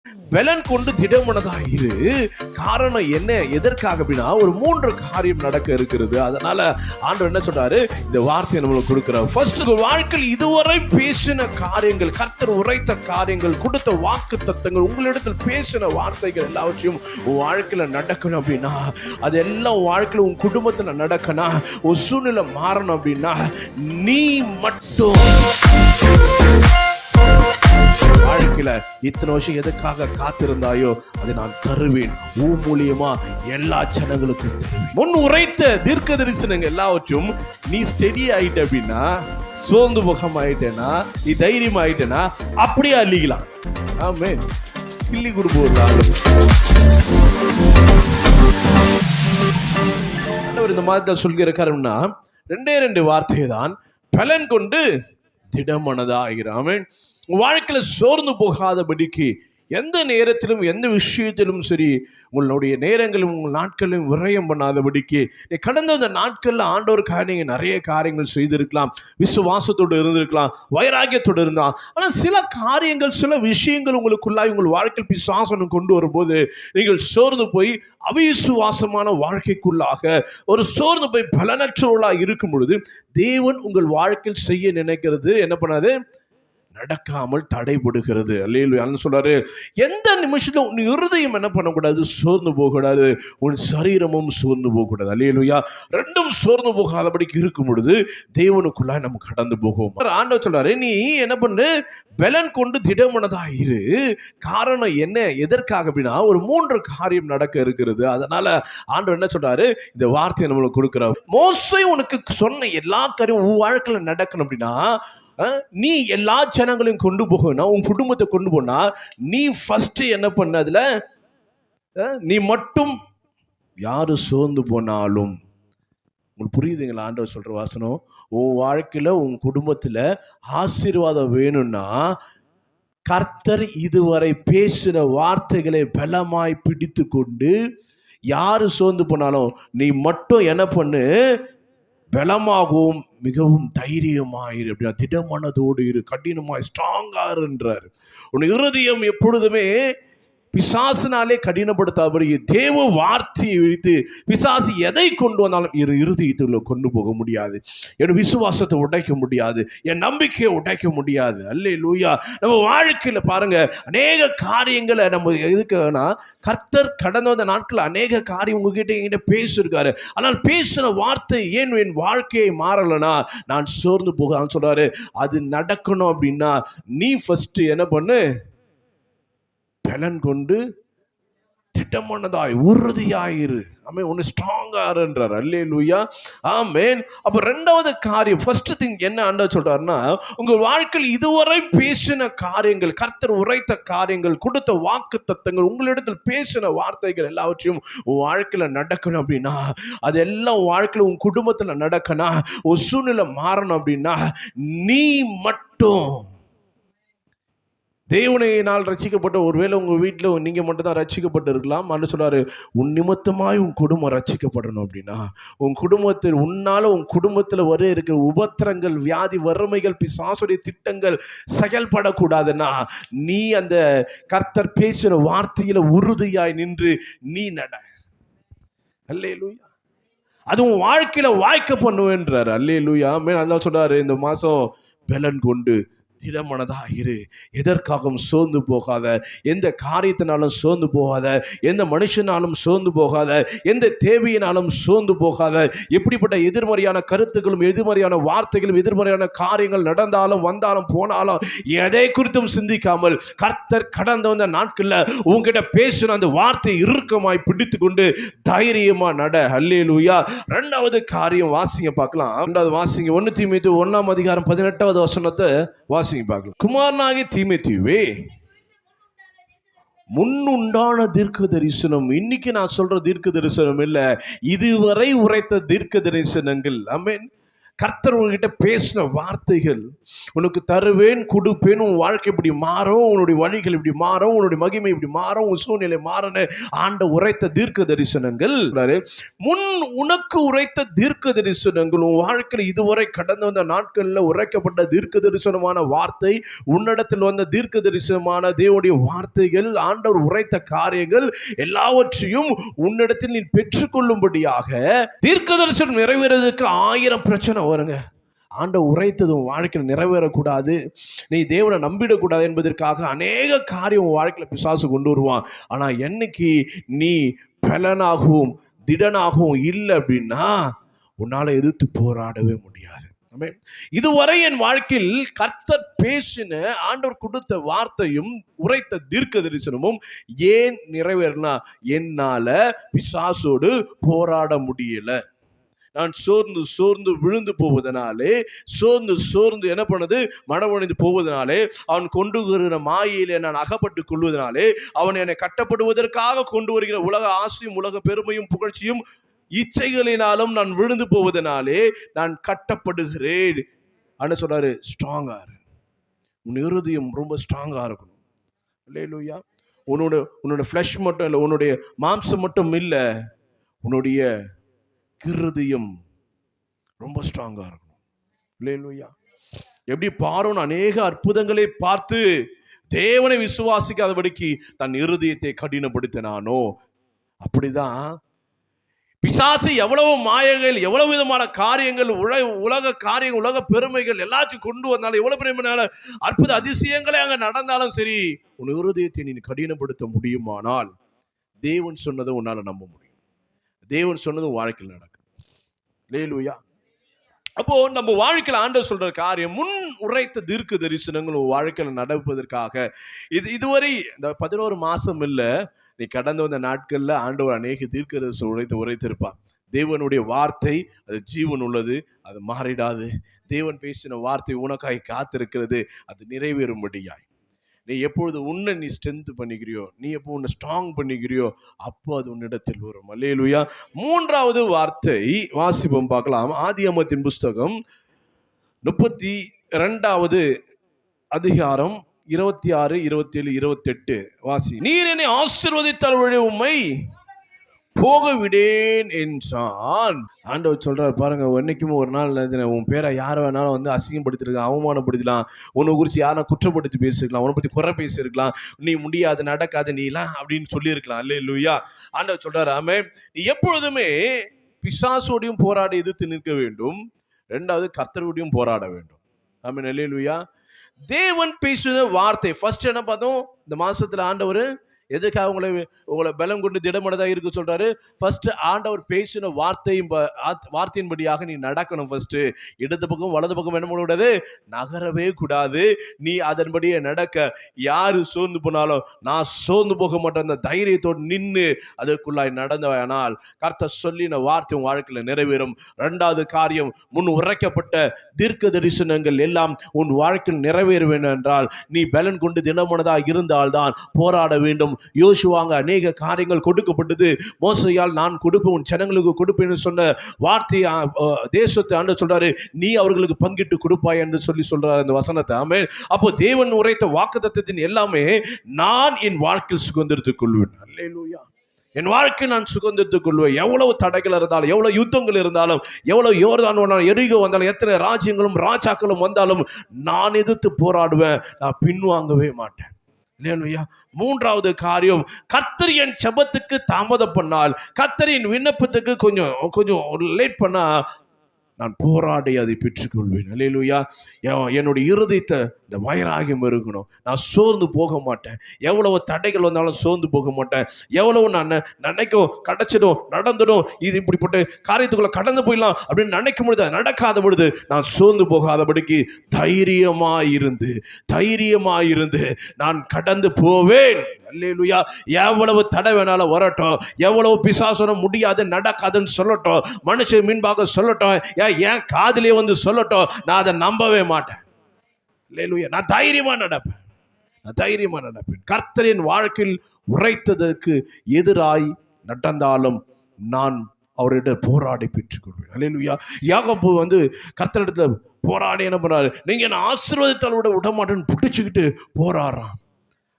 பலன் கொண்டு திடமனதாயிரு. காரணம் என்ன, எதற்காக அப்படின்னா ஒரு 3 காரியம் நடக்க இருக்கிறது. அதனால ஆண்டவர் என்ன சொல்றாரு, இந்த வார்த்தையை நம்மளுக்கு கொடுக்கிறார். ஃபர்ஸ்ட், வாழ்க்கையில் இதுவரை பேசின காரியங்கள், கர்த்தர் உரைத்த காரியங்கள், கொடுத்த வாக்கு தத்தங்கள், உங்களிடத்தில் பேசின வார்த்தைகள் எல்லாவற்றையும் உன் வாழ்க்கையில நடக்கணும் அப்படின்னா, அது எல்லாம் வாழ்க்கையில உன் குடும்பத்துல நடக்கணும், உன் சூழ்நிலை மாறணும் அப்படின்னா, நீ மட்டும் வாழ்க்கையில இத்தனை வருஷம் எதுக்காக காத்திருந்தாயோ அதை நான் தருவேன். மூலியமா எல்லா ஜனங்களுக்கும் முன் உரைத்த தீர்க்க தரிசனங்கள் எல்லாவற்றும் நீ ஸ்டெடி ஆயிட்ட அப்படின்னா, சோர்ந்து முகம் ஆயிட்டேனா, நீ தைரியம் ஆயிட்டேனா, அப்படியே அள்ளிக்கலாம். ஆமே, கிள்ளி கொடுப்போம். இந்த மாதிரி சொல்லியிருக்காருன்னா 2 வார்த்தை தான், பலன் கொண்டு திடமனதாகிறான். வாழ்க்கையில சோர்ந்து போகாதபடிக்கு எந்த நேரத்திலும் எந்த விஷயத்திலும் சரி உங்களுடைய நேரங்களும் உங்கள் நாட்களையும் விரயம் பண்ணாதபடிக்கு, கடந்த அந்த நாட்கள்ல ஆண்டவருக்காக நீங்க நிறைய காரியங்கள் செய்திருக்கலாம், விசுவாசத்தோடு இருந்திருக்கலாம், வைராகியத்தோடு இருந்தால். ஆனால் சில காரியங்கள், சில விஷயங்கள் உங்களுக்குள்ளாய் உங்கள் வாழ்க்கையில் பிசாசனம் கொண்டு வரும்போது நீங்கள் சோர்ந்து போய் அவிசுவாசமான வாழ்க்கைக்குள்ளாக ஒரு சோர்ந்து போய் பலனற்றவர்களாக இருக்கும் பொழுது தேவன் உங்கள் வாழ்க்கையில் செய்ய நினைக்கிறது என்ன பண்ணாது, நடக்காமல் தடைபடுகிறது. அல்லேலூயா சொல்றாரு, எந்த நிமிஷத்துல உன் இருதயம் என்ன பண்ணக்கூடாது, சோர்ந்து போகக்கூடாது, உன் சரீரமும் சோர்ந்து போகக்கூடாது. அல்லேலூயா. ரெண்டும் சோர்ந்து போகாதபடிக்கு இருக்கும் பொழுது தேவனுக்குள்ள நம்ம கடந்து போகும். ஆண்டவர் சொல்றாரு, நீ என்ன பண்ணு, பலன் கொண்டு திடமனதாயிரு. காரணம் என்ன, எதற்காக அப்படின்னா ஒரு 3 காரியம் நடக்க இருக்கிறது. அதனால ஆண்டவர் என்ன சொல்றாரு, இந்த வார்த்தையை நம்மளுக்கு கொடுக்கிறார். மோசே உனக்கு சொன்ன எல்லா காரியம் உன் வாழ்க்கையில நடக்கணும் அப்படின்னா, நீ எல்லா ஜனங்களையும் கொண்டு போகணும், உன் குடும்பத்தை கொண்டு போனா, நீ ஃபர்ஸ்ட் என்ன பண்ணதுல, நீ மட்டும் யாரு சோர்ந்து போனாலும், உங்களுக்கு புரியுதுங்களா ஆண்டவர் சொல்ற வாசனம், உன் வாழ்க்கையில உன் குடும்பத்துல ஆசீர்வாதம் வேணும்னா கர்த்தர் இதுவரை பேசின வார்த்தைகளை பலமாய் பிடித்து கொண்டு, யாரு சோர்ந்து போனாலும் நீ மட்டும் என்ன பண்ணு, பலமாகவும் மிகவும் தைரியமாயிரு. அப்படின்னா திடமனதோடு இரு, கடினமாய் ஸ்ட்ராங்கா இருன்றார். உன் இருதயம் எப்பொழுதுமே பிசாசினாலே கடினப்படுத்தாபடி தேவ வார்த்தையை விழித்து பிசாசு எதை கொண்டு வந்தாலும் இருதயத்தில் கொண்டு போக முடியாது. என் விசுவாசத்தை உடைக்க முடியாது, என் நம்பிக்கையை உடைக்க முடியாது. அல்லேலூயா. நம்ம வாழ்க்கையில் பாருங்க, அநேக காரியங்களை நம்ம எதுக்குன்னா, கர்த்தர் கடந்த வந்த நாட்கள் அநேக காரியம் உங்ககிட்ட என்கிட்ட பேசியிருக்காரு. ஆனால் பேசின வார்த்தை ஏன் என் வாழ்க்கையை மாறலைன்னா நான் சோர்ந்து போகிறான்னு சொல்றாரு. அது நடக்கணும் அப்படின்னா நீ ஃபர்ஸ்ட் என்ன பண்ணு, பலன் கொண்டு திட்டமானதாய் உறுதியாயிரு. ஆமென். ஒன்னு ஸ்ட்ராங்கா இருன்றார். அல்லேலூயா. ஆமென். அப்ப 2வது காரியம், ஃபர்ஸ்ட் திங் என்ன ஆண்டவர் சொல்றாருன்னா, உங்க வாழ்க்கையில் இதுவரை பேசின காரியங்கள், கர்த்தர் உரைத்த காரியங்கள், கொடுத்த வாக்கு தத்தங்கள், உங்களிடத்தில் பேசின வார்த்தைகள் எல்லாவற்றையும் உன் வாழ்க்கையில நடக்கணும் அப்படின்னா, அதெல்லாம் உன் வாழ்க்கையில உன் குடும்பத்துல நடக்கணும், ஒரு சூழ்நிலை மாறணும் அப்படின்னா நீ மட்டும் தேவனையினால் ரட்சிக்கப்பட்ட, ஒருவேளை உங்க வீட்டில் நீங்க மட்டும் தான் ரட்சிக்கப்பட்டு இருக்கலாம். ஆண்டு சொல்றாரு, உன் நிமித்தமாய் உன் குடும்பம் ரட்சிக்கப்படணும் அப்படின்னா, உன் குடும்பத்தில் உன்னால உன் குடும்பத்தில் வர இருக்கிற உபத்திரங்கள், வியாதி, வறுமைகள், பிசாசுடைய திட்டங்கள் செயல்படக்கூடாதுன்னா நீ அந்த கர்த்தர் பேசுற வார்த்தையில உறுதியாய் நின்று நீ நட. அல்லேலூயா. அது உன் வாழ்க்கையில வாய்க்க பண்ணுவேன்றார். அல்லேலூயா. அதான் சொல்றாரு, இந்த மாசம் பலன் கொண்டு திடமனதா இரு. எதற்காகவும் சோர்ந்து போகாத, எந்த காரியத்தினாலும் சோர்ந்து போகாத, எந்த மனுஷனாலும் சோர்ந்து போகாத, எந்த தேவையினாலும் சோர்ந்து போகாத. எப்படிப்பட்ட எதிர்மறையான கருத்துக்களும் எதிர்மறையான வார்த்தைகளும் எதிர்மறையான காரியங்கள் நடந்தாலும் வந்தாலும் போனாலும் எதை குறித்தும் சிந்திக்காமல் கர்த்தர் கடந்த வந்த நாட்கள்ல உங்ககிட்ட பேசின அந்த வார்த்தை இறுக்கமாய் பிடித்து கொண்டு தைரியமா நட. அல்லேலூயா. 2வது காரியம் வாசிங்க பார்க்கலாம். 2வது வாசிங்க, 1 தீமோத்தேயு 1ஆம் அதிகாரம் 18வது வசனத்தை வாசிங்க பார்க்கலாம். குமாரனாகிய தீமோத்தேயுவே, முன்னுண்டான தீர்க்க தரிசனம், இன்னைக்கு நான் சொல்ற தீர்க்க தரிசனம் இல்ல, இதுவரை உரைத்த தீர்க்க தரிசனங்கள். ஆமென். கர்த்தர் உங்ககிட்ட பேசின வார்த்தைகள், உனக்கு தருவேன் கொடுப்பேன், உன் வாழ்க்கை இப்படி மாறும், உன்னுடைய வழிகள் இப்படி மாறும், உன்னுடைய மகிமை இப்படி மாறும், உன் சூழ்நிலை மாறன ஆண்டவர் உரைத்த தீர்க்க தரிசனங்கள், முன் உனக்கு உரைத்த தீர்க்க தரிசனங்கள், உன் வாழ்க்கையில் இதுவரை கடந்து வந்த நாட்களில் உரைக்கப்பட்ட தீர்க்க தரிசனமான வார்த்தை, உன்னிடத்தில் வந்த தீர்க்க தரிசனமான தேவனுடைய வார்த்தைகள், ஆண்டவர் உரைத்த காரியங்கள் எல்லாவற்றையும் உன்னிடத்தில் நீ பெற்றுக்கொள்ளும்படியாக தீர்க்க தரிசனம் நிறைவேறதுக்கு 1000 பிரச்சனை வருங்க. ஆண்டவர் உரைத்தது உன் வாழ்க்கையில் நிறைவேறக்கூடாது, நீ தேவனை நம்பிடக்கூடாது என்பதற்காக அநேக காரியம் உன் வாழ்க்கையில் பிசாசு கொண்டு வருவான். ஆனால் என்னைக்கு நீ பலனாகவும் திடனாகவும் இல்லை அப்படின்னா உன்னால எதிர்த்து போராடவே முடியாது. இதுவரை என் வாழ்க்கையில் கர்த்தர் பேசின ஆண்டவர் கொடுத்த வார்த்தையும் உரைத்த தீர்க்க தரிசனமும் ஏன் நிறைவேறினா, என்னால பிசாசோடு போராட முடியல. நான் சோர்ந்து சோர்ந்து விழுந்து போவதனாலே, சோர்ந்து என்ன பண்ணது, மனமடைந்து போவதனாலே, அவன் கொண்டு வருகிற மாயையிலே நான் அகப்பட்டு கொள்வதனாலே, அவன் என்னை கட்டப்படுவதற்காக கொண்டு வருகிற உலக ஆசையும் உலக பெருமையும் புகழ்ச்சியும் இச்சைகளினாலும் நான் விழுந்து போவதனாலே நான் கட்டப்படுகிறேன். ஆனா சொல்றாரு, ஸ்ட்ராங்கா இரு, உன் இருதயம் ரொம்ப ஸ்ட்ராங்கா இருக்கணும். அல்லேலூயா. உன்னோட ஃப்ளஷ் மட்டும் இல்லை, உன்னுடைய மாம்சம் மட்டும் இல்லை, உன்னுடைய இருதயம் ரொம்ப ஸ்ட்ராங்கா இருக்கணும். அல்லேலூயா. எப்படி பார்வோன் அநேக அற்புதங்களை பார்த்து தேவனை விசுவாசிக்காதபடிக்கு தன் இருதயத்தை கடினப்படுத்தினானோ, அப்படிதான் பிசாசு எவ்வளவு மாயங்கள், எவ்வளவு விதமான காரியங்கள், உலக காரியங்கள், உலக பெருமைகள் எல்லாத்தையும் கொண்டு வந்தாலும், எவ்வளவு பெருமையான அற்புத அதிசயங்களே அங்க நடந்தாலும் சரி, உன் இருதயத்தை நீ கடினப்படுத்த முடியுமானால் தேவன் சொன்னதை உன்னால நம்ப முடியும். தேவன் சொன்னது வாழ்க்கையில் நடக்கும். அல்லேலூயா. அப்போ நம்ம வாழ்க்கையில் ஆண்டவர் சொல்ற காரியம், முன் உரைத்த தீர்க்க தரிசனங்கள் வாழ்க்கையில் நடப்பதற்காக இதுவரை இந்த 11 மாசம் இல்ல, நீ கடந்து வந்த நாட்கள்ல ஆண்டவர் அநேக தீர்க்க தரிசனம் உரைத்திருப்பார். தேவனுடைய வார்த்தை அது ஜீவன் உள்ளது, அது மாறிடாது. தேவன் பேசின வார்த்தை உனக்காய் காத்திருக்கிறது, அது நிறைவேறும்படியாய். நீ எப்பொழுது உன்னை நீ ஸ்ட்ரென்த் பண்ணிக்கிறியோ, நீ எப்போ உன்னை ஸ்ட்ராங் பண்ணிக்கிறியோ, அப்போ அது உன்னிடத்தில் வரும். அல்லேலூயா. 3வது வார்த்தை வாசிப்போம், பார்க்கலாம். ஆதியாகமத்தின் புஸ்தகம் 32வது அதிகாரம் 26, 27, 28 வாசி. நீர் என்னை ஆசீர்வதித்தால் வழி உம்மை போக விடேன் என்றான். ஆண்டவர் சொல்றாரு பாருங்க, என்னைக்குமே ஒரு நாள் உன் பேரை யாரை வேணாலும் வந்து அசிங்கப்படுத்திருக்கலாம், அவமானப்படுத்தலாம், உன்னை குறித்து யாரும் குற்றப்படுத்தி பேசிருக்கலாம், உன்னை பற்றி குறை பேசியிருக்கலாம், நீ முடியாது நடக்காது நீலாம் அப்படின்னு சொல்லியிருக்கலாம். அல்லேலூயா. ஆண்டவர் சொல்றாரு, ஆமே, நீ எப்பொழுதுமே பிசாசோடையும் போராடி எதிர்த்து நிற்க வேண்டும், 2வது கர்த்தரோடையும் போராட வேண்டும். ஆமென். அல்லேலூயா. தேவன் பேசின வார்த்தை ஃபர்ஸ்ட் என்ன பார்த்தோம், இந்த மாசத்துல ஆண்டவர் எதுக்காக உங்களை பலம் கொண்டு திடமனதாக இருக்க சொல்றாரு. ஃபர்ஸ்ட் ஆண்டவர் பேசின வார்த்தையின்படியாக நீ நடக்கணும். ஃபர்ஸ்ட் இடது பக்கம் வலது பக்கம் என்ன பண்ணக்கூடாது, நகரவே கூடாது. நீ அதன்படியே நடக்க. யாரு சோர்ந்து போனாலும் நான் சோர்ந்து போக மாட்டேன், அந்த தைரியத்தோடு நின்று அதற்குள்ளாய் நடந்தவனால் கர்த்தர் சொல்லின வார்த்தை உன் வாழ்க்கையில் நிறைவேறும். 2வது காரியம், முன் உரைக்கப்பட்ட தீர்க்க தரிசனங்கள் எல்லாம் உன் வாழ்க்கையில் நிறைவேற வேண்டும் என்றால் நீ பலன் கொண்டு திடமனதாக இருந்தால்தான் போராட வேண்டும். யோசுவாங்க அநேக காரியங்கள் கொடுக்கப்பட்டது. மோசையால் நான் கொடுப்பேன், உன் ஜனங்களுக்கு கொடுப்பேன் சொன்ன வார்த்தை தேசத்தை ஆண்டவர் சொல்றாரு, நீ அவர்களுக்கு பங்கிட்டு கொடுப்பாய் என்று சொல்லி சொல்றாரு அந்த வசனத்தை. ஆமென். அப்போ தேவன் உரைத்த வாக்குத்தத்தத்தின் எல்லாமே நான் என் வாழ்க்கையில் சுதந்திரத்துக் கொள்வேன். அல்லேலூயா. என் வாழ்க்கை நான் சுதந்திரத்துக் கொள்வேன். எவ்வளவு தடைகள் இருந்தாலும், எவ்வளவு யுத்தங்கள் இருந்தாலும், எவ்வளவு யோர்தான் எரிகோ வந்தாலும், எத்தனை ராஜ்யங்களும் ராஜாக்களும் வந்தாலும் நான் எதிர்த்து போராடுவேன், நான் பின்வாங்கவே மாட்டேன். 3வது காரியம், கர்த்தர் என் ஜெபத்துக்கு தாமதம் பண்ணால், கர்த்தரின் விண்ணப்பத்துக்கு கொஞ்சம் லேட் பண்ணா நான் போராடி அதை பெற்றுக்கொள்வேன். அல்லேலூயா. என்னுடைய இருதயத்தை இந்த வைராகியம் இருக்கணும். நான் சோர்ந்து போக மாட்டேன். எவ்வளவு தடைகள் வந்தாலும் சோர்ந்து போக மாட்டேன். எவ்வளவு நான் நினைக்கும் கிடைச்சிடும், நடந்துடும், இது இப்படிப்பட்ட காரியத்துக்குள்ள கடந்து போயிடலாம் அப்படின்னு நினைக்கும் பொழுது நடக்காத பொழுது நான் சோர்ந்து போகாதபடிக்கு தைரியமாயிருந்து நான் கடந்து போவேன். அல்லேலூயா. எவ்வளவு தடை வேணாலும் வரட்டும், எவ்வளவு பிசாசன முடியாது நடக்காதுன்னு சொல்லட்டும், மனுஷன் மீன்பாக சொல்லட்டும், ஏன் காதிலே வந்து சொல்லட்டும், நான் அதை நம்பவே மாட்டேன். அல்லேலூயா. நான் தைரியமா நடப்பேன். கர்த்தரின் வாழ்க்கையில் உரைத்ததற்கு எதிராய் நடந்தாலும் நான் அவர்கிட்ட போராடி பெற்றுக்கொள்வேன். அல்லேலூயா. யாக்கோபு வந்து கர்த்தரிடத்துல போராடி என்ன பண்றாரு, நீங்க என்ன ஆசீர்வாதத்தால் விட மாட்டேன்னு புடிச்சுக்கிட்டு போராடுறான்.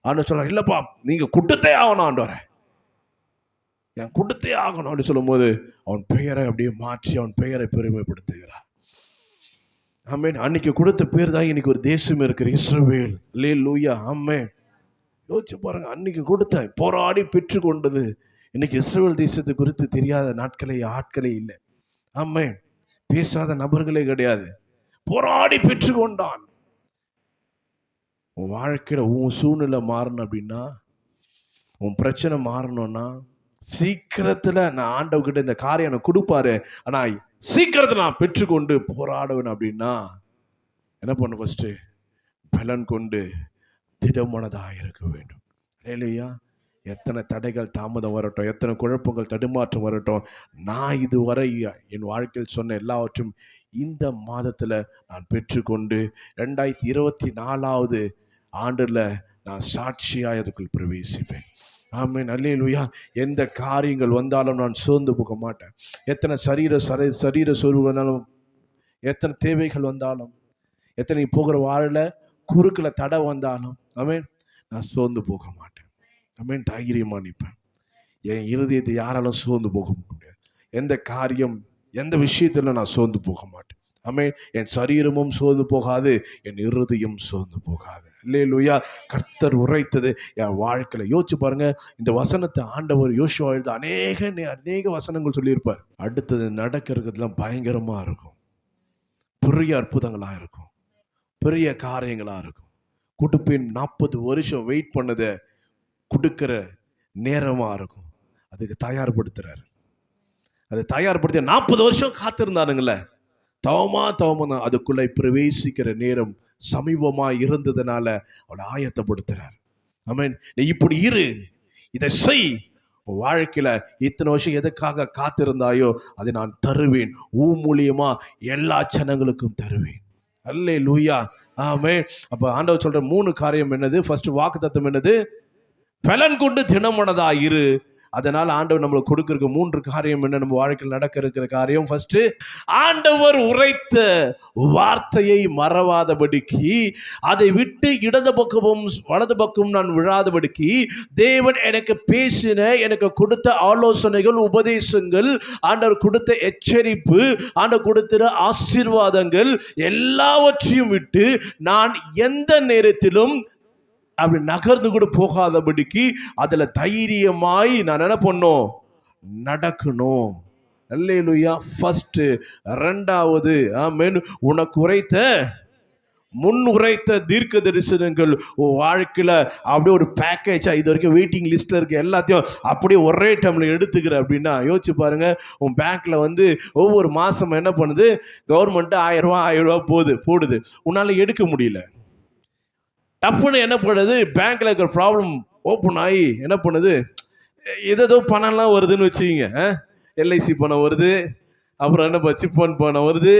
ஆனா சொல்ற, இல்லப்பா நீங்க கொடுத்தே ஆகணும் ஆண்டவரே, என் கொடுத்தே ஆகணும் அப்படின்னு சொல்லும் போது அவன் பெயரை அப்படியே மாற்றி அவன் பெயரை பெருமைப்படுத்துகிறார். ஆமென். அன்னைக்கு கொடுத்த பேர் தான் இன்னைக்கு ஒரு தேசம் இருக்கிற இஸ்ரவேல். அல்லேலூயா. ஆமென். யோசிச்சு பாருங்க, அன்னைக்கு கொடுத்த போராடி பெற்று கொண்டது இன்னைக்கு இஸ்ரவேல் தேசத்தை குறித்து தெரியாத நாட்களே ஆட்களே இல்லை. ஆமென். பேசாத நபர்களே கிடையாது. போராடி பெற்று கொண்டான். உன் வாழ்க்கையில உன் சூழ்நிலை மாறணும் அப்படின்னா, உன் பிரச்சனை மாறணும்னா, சீக்கிரத்துல நான் ஆண்டவர்கிட்ட இந்த காரியம் எனக்கு கொடுப்பாரு, ஆனா சீக்கிரத்துல நான் பெற்றுக்கொண்டு போராடுவேன் அப்படின்னா என்ன பண்ண, ஃபர்ஸ்ட் பலன் கொண்டு திடமனதாக இருக்க வேண்டும். இல்லையா? எத்தனை தடைகள் தாமதம் வரட்டும், எத்தனை குழப்பங்கள் தடுமாற்றம் வரட்டும், நான் இதுவரை என் வாழ்க்கையில் சொன்ன எல்லாவற்றும் இந்த மாதத்துல நான் பெற்றுக்கொண்டு 2024 ஆண்டுல நான் சாட்சியாய் அதுக்குள் பிரவேசிப்பேன். ஆமென். அல்லேலூயா. எந்த காரியங்கள் வந்தாலும் நான் சோர்ந்து போக மாட்டேன். எத்தனை சரீர சோர்வு வந்தாலும், எத்தனை தேவைகள் வந்தாலும், எத்தனை போகிற வாழல குறுக்கில் தடை வந்தாலும், ஆமென், நான் சோர்ந்து போக மாட்டேன். ஆமென். தைரியமா நிற்பேன். என் இருதயத்தை யாராலும் சோர்ந்து போக முடியாது. எந்த காரியம் எந்த விஷயத்துல நான் சோர்ந்து போக மாட்டேன். ஆமென். என் சரீரமும் சோர்ந்து போகாது, என் இருதயம் சோர்ந்து போகாது. அல்லேலூயா. கர்த்தர் உரைத்தது என் வாழ்க்கையில. யோசிச்சு பாருங்க, இந்த வசனத்தை ஆண்டவர் யோசுவா எழுத அநேக வசனங்கள் சொல்லியிருப்பார். அடுத்தது நடக்கிறதுலாம் பயங்கரமா இருக்கும், பெரிய அற்புதங்களா இருக்கும், பெரிய காரியங்களா இருக்கும். குடுப்பின் 40 வருஷம் வெயிட் பண்ணதை கொடுக்கிற நேரமா இருக்கும். அதுக்கு தயார்படுத்துறாரு. அதை தயார்படுத்தி 40 வருஷம் காத்திருந்தானுங்களே, தவமா தான் அதுக்குள்ளே பிரவேசிக்கிற நேரம் சமீபமா இருந்ததுனால அவளை ஆயத்தப்படுத்துறார். ஆமென். நீ இப்படி இரு, இதை செய், வாழ்க்கையில இத்தனை வருஷம் எதுக்காக காத்திருந்தாயோ அதை நான் தருவேன், மூலியமா எல்லா ஜனங்களுக்கும் தருவேன். அல்லேலூயா. ஆமென். அப்ப ஆண்டவர் சொல்ற 3 காரியம் என்னது? ஃபர்ஸ்ட் வாக்குத்தத்தம் என்னது? பலன் கொண்டு திடமனதா இரு. அதனால ஆண்டவர் நம்மளுக்கு கொடுக்கிற 3 காரியம் என்ன? நம்ம வாழ்க்கையில் நடக்க இருக்கிற காரியம், ஃபர்ஸ்ட் ஆண்டவர் உரைத்த வார்த்தையை மறவாதபடிக்கு, அதை விட்டு இடது பக்கமும் வலது பக்கமும் நான் விழாதபடிக்கு, தேவன் எனக்கு பேசின, எனக்கு கொடுத்த ஆலோசனைகள், உபதேசங்கள், ஆண்டவர் கொடுத்த எச்சரிப்பு, ஆண்டவர் கொடுத்த ஆசீர்வாதங்கள் எல்லாவற்றையும் விட்டு நான் எந்த நேரத்திலும் அப்படி நகர்ந்து கூட போகாதபடிக்கு அதுல தைரியமாய் நான் என்ன பண்ணும், நடக்கணும். அல்லேலூயா. ஃபர்ஸ்ட். ரெண்டாவது, ஆமென், உனக்கு முன் உரைத்த தீர்க்க தரிசனங்கள் உன் வாழ்க்கையில அப்படியே ஒரு பேக்கேஜா, இது வரைக்கும் வெயிட்டிங் லிஸ்ட்ல இருக்க எல்லாத்தையும் அப்படியே ஒரே டைம்ல எடுத்துக்கிற அப்படின்னா, யோசிச்சு பாருங்க. உன் பேங்க்ல வந்து ஒவ்வொரு மாசம் என்ன பண்ணுது, கவர்மெண்ட் 1000 ரூபாய் போடுது, உன்னால எடுக்க முடியல. டப்புன்னு என்ன பண்ணுது, பேங்க்ல இருக்கிற ப்ராப்ளம் ஓப்பன் ஆகி என்ன பண்ணுது, ஏதோ பணம்லாம் வருதுன்னு வச்சுக்கிங்க. எல்ஐசி பணம் வருது, அப்புறம் என்ன சிப் ஃபண்ட் பணம் வருது,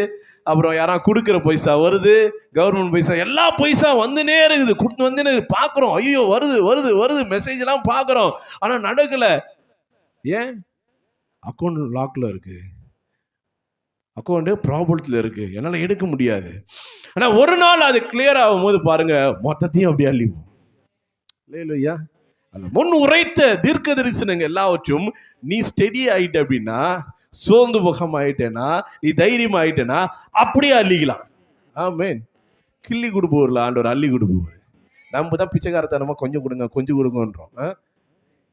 அப்புறம் யாராவது கொடுக்குற பைசா வருது, கவர்மெண்ட் பைசா, எல்லா பைசா வந்துனே இருக்குது, கொடுத்து வந்து பார்க்குறோம். ஐயோ வருது வருது வருது மெசேஜ் எல்லாம் பார்க்குறோம், ஆனால் நடக்கல. ஏன்? அக்கௌண்ட் லாக்ல இருக்கு, அக்கௌண்ட் ப்ராப்ளத்தில் இருக்கு, என்னால் எடுக்க முடியாது. ஆனால் ஒரு நாள் அது கிளியர் ஆகும் போது பாருங்க, மொத்தத்தையும் அப்படியே அள்ளிப்போம். இல்லையா? அந்த முன் உரைத்த தீர்க்க தரிசனங்கள் எல்லாவற்றும் நீ ஸ்டெடி ஆயிட்ட அப்படின்னா, சோர்ந்து முகம் ஆயிட்டேன்னா, நீ தைரியம் ஆயிட்டேன்னா அப்படியே அள்ளிக்கலாம். ஆமென். கிள்ளி கொடுப்போர்ல ஆண்டவர், அள்ளி கொடுப்போர். நம்ம தான் பிச்சைக்காரத்தனமா கொஞ்சம் கொடுங்க கொஞ்சம் கொடுங்கன்றோம்.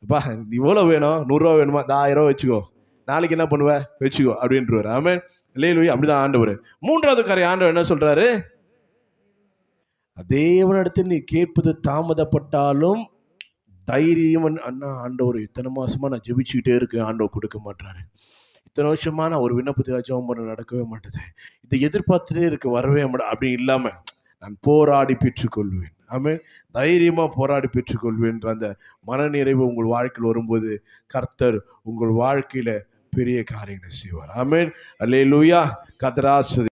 அப்பா இவ்வளோ வேணும், 100 ரூபா வேணுமா, 1000 ரூபா வச்சுக்கோ, நாளைக்கு என்ன பண்ணுவ வச்சுக்கோ அப்படின்றவர். ஆமென். இல்லையா? அப்படிதான் ஆண்டவர். 3வது காரியம் ஆண்டவர் என்ன சொல்றாரு, தேவனிடத்தில் நீ கேட்பது தாமதப்பட்டாலும் தைரியம். அண்ணா ஆண்டவர் இத்தனை மாசமா நான் ஜெபிச்சுக்கிட்டே இருக்கேன், ஆண்டவர் கொடுக்க மாட்டாரு. இத்தனை வருஷமா நான் ஒரு விண்ணப்பத்துக்காக ஜெபம் பண்ண நடக்கவே மாட்டேது, இதை எதிர்பார்த்துட்டே இருக்க வரவே மாட்டேன். அப்படி இல்லாம நான் போராடி பெற்றுக்கொள்வேன். ஆமென். தைரியமா போராடி பெற்றுக்கொள்வேன். அந்த மனநிறைவு உங்கள் வாழ்க்கையில் வரும்போது கர்த்தர் உங்கள் வாழ்க்கையில பெரிய காரியங்களை செய்வார். ஆமென். அல்லேலூயா. கர்த்தர் ஆசீர்வதிப்பார்.